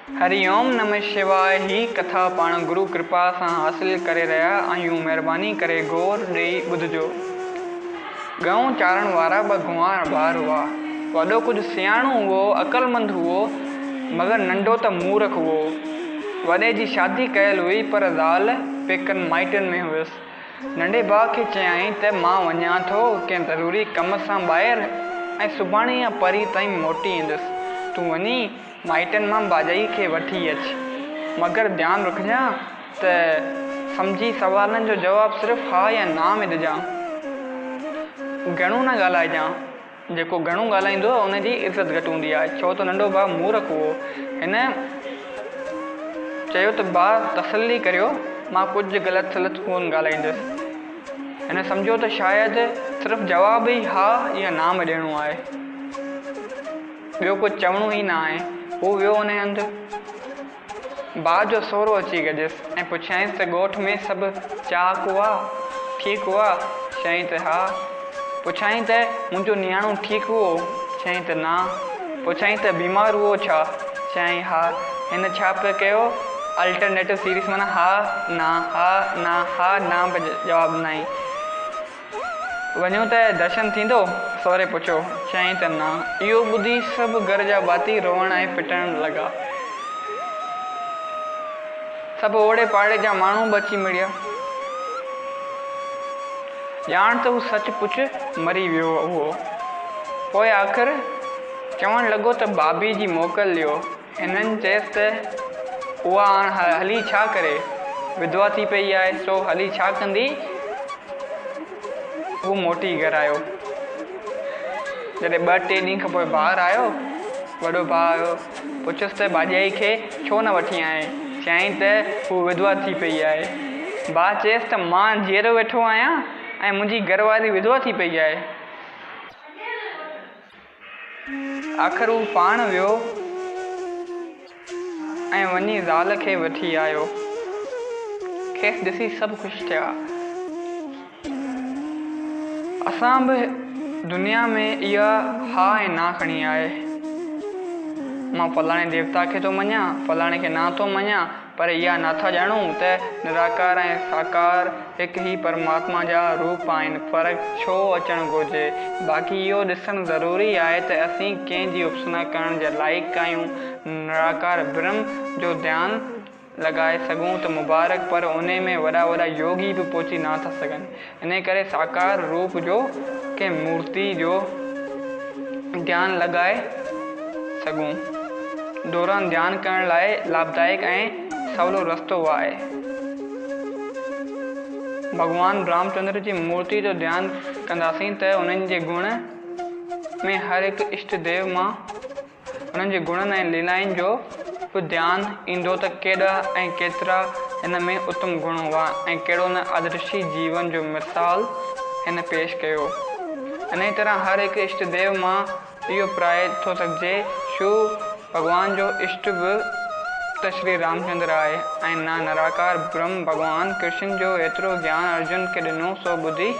हरिओम नमः शिवाय। ही कथा पाण गुरु कृपा सां हासिल करे रहिया आहियूं। महिरबानी करे गौर ॾेई ॿुधजो। गऊं चारण वारा ॿ गुआर ॿार हुआ। वॾो कुझु सियाणो हुओ, अक़लमंद हुओ, मगर नंढो त मूर्ख हुओ। वॾे जी शादी कयल हुई पर ज़ाल पेकनि माइटनि में हुयसि। नंढे भाउ खे चयाईं त मां वञा थो कंहिं ज़रूरी कम सां ॿाहिरि ऐं सुभाणे या परी ताईं मोटी ईंदुसि। तूं वञी माइटनि मां भाॼाई खे वठी अच, मगर ध्यानु रखजांइ त सम्झी सवालनि जो जवाबु सिर्फ़ु हा या ना में ॾिजांइ। घणो न ॻाल्हाइजांइ। जेको घणो ॻाल्हाईंदो आहे उनजी इज़त घटि हूंदी आहे। छो त नंढो भाउ मूर्ख हुओ। हिन चयो त भाउ तसली करियो, मां कुझु ग़लति सलत कोन ॻाल्हाईंदुसि। हिन सम्झो त शायदि सिर्फ़ु जवाबु ई हा या ना में ॾियणो आहे, ॿियो कुझु चवणो ई न आहे। हू वियो उन हंधि। भाउ जो सहुरो अची गॾियसि ऐं पुछियईंसि त ॻोठ में सभु चाक हुआ, ठीकु हुआ? चयईं त हा। पुछाईं त मुंहिंजो नियाणो ठीकु हुओ? चयईं त न। पुछाईं त बीमार हुओ छा? चयईं हा। हिन छा पियो कयो? अल्टरनेटिव सीरीज़ माना हा न हा न हा न पे जवाबु ॾिनई। वञूं त दर्शन थींदो? सहुरे पुछियो। चयईं त न। इहो ॿुधी सभु घर जा भाती रोअण ऐं पिटण लॻा। सभु ओड़े पाड़े जा माण्हू बि अची मिड़िया। ॼाण त हू सचपुच मरी वियो हुओ। पोइ आख़िर चवणु लॻो त भाभी जी मोकल ॾियो। हिननि चयसि त उहा हाणे हली छा करे, विधवा थी पई आहे, सो हली छा कंदी? हू मोटी घर आयो। जॾहिं 2-3 ॾींहं खां पोइ ॿाहिरि आयो, वॾो भाउ आयो। पुछियसि त भाॼाई खे छो न वठी आएं? चयईं त हू विधवा थी पई आहे। भाउ चयसि त मां जीअरो वेठो आहियां ऐं मुंहिंजी घरवारी विधवा थी पई आहे। आख़िर हू पाण वियो ऐं वञी ज़ाल खे वठी आयो। खेसि ॾिसी सभु ख़ुशि थिया। असां बि दुनिया में इहा हा ऐं ना खणी आहे। मां फलाणे देवता खे थो मञां, फलाणे खे ना थो मञां, पर इहा नथा ॼाणूं त निराकार ऐं साकार हिकु ई परमात्मा जा रूप आहिनि। फ़र्क़ु छो अचणु घुरिजे? बाक़ी इहो ॾिसणु ज़रूरी आहे त असीं कंहिंजी उपासना करण जे लाइक़ु आहियूं। निराकार ब्रह्म जो ध्यानु लॻाए सघूं त मुबारक, पर उन में वॾा वॾा योगी बि पहुची नथा सघनि। इन करे साकार रूप जो कंहिं मूर्ति जो ध्यानु लॻाए सघूं दौरान ध्यानु करण लाइ लाभदायक ऐं सवलो रस्तो आहे। भॻवान रामचंद्र जी मूर्ति जो ध्यानु कंदासीं त उन्हनि जे गुण में हर हिकु इष्ट देव मां उन्हनि जे गुणनि ऐं लीलाउनि जो बि ध्यानु ईंदो त केॾा ऐं केतिरा हिन में उत्तम गुण हुआ ऐं कहिड़ो न आदर्शी जीवन जो मिसाल हिन पेश कयो। इन तरह हर हिकु इष्ट देव मां इहो प्राय थो सघिजे छो भॻवान जो इष्ट बि त श्री रामचंद्र आहे ऐं न निराकार ब्रह्म। भॻवान कृष्ण जो एतिरो ज्ञान अर्जुन खे ॾिनो सो ॿुधी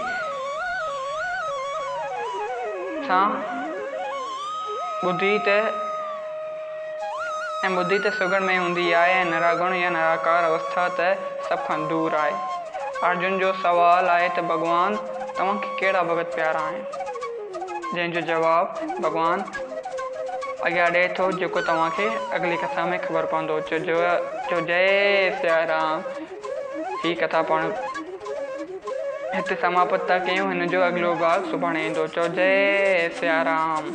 त सुगण में हूंदी आहे ऐं निरागुण या निराकार अवस्था त सभ खां दूर आहे। अर्जुन जो सवाल आहे त भॻवान तव्हांखे कहिड़ा भगत प्यारा आहिनि? जंहिंजो जवाबु भॻवान अॻियां ॾिए थो, जेको तव्हांखे अॻिली कथा में ख़बर पवंदो। चो जय सिया राम। ही कथा पाण हिते समाप्त था कयूं। हिन जो अॻिलो भाग सुभाणे ईंदो। चो जय सिया राम।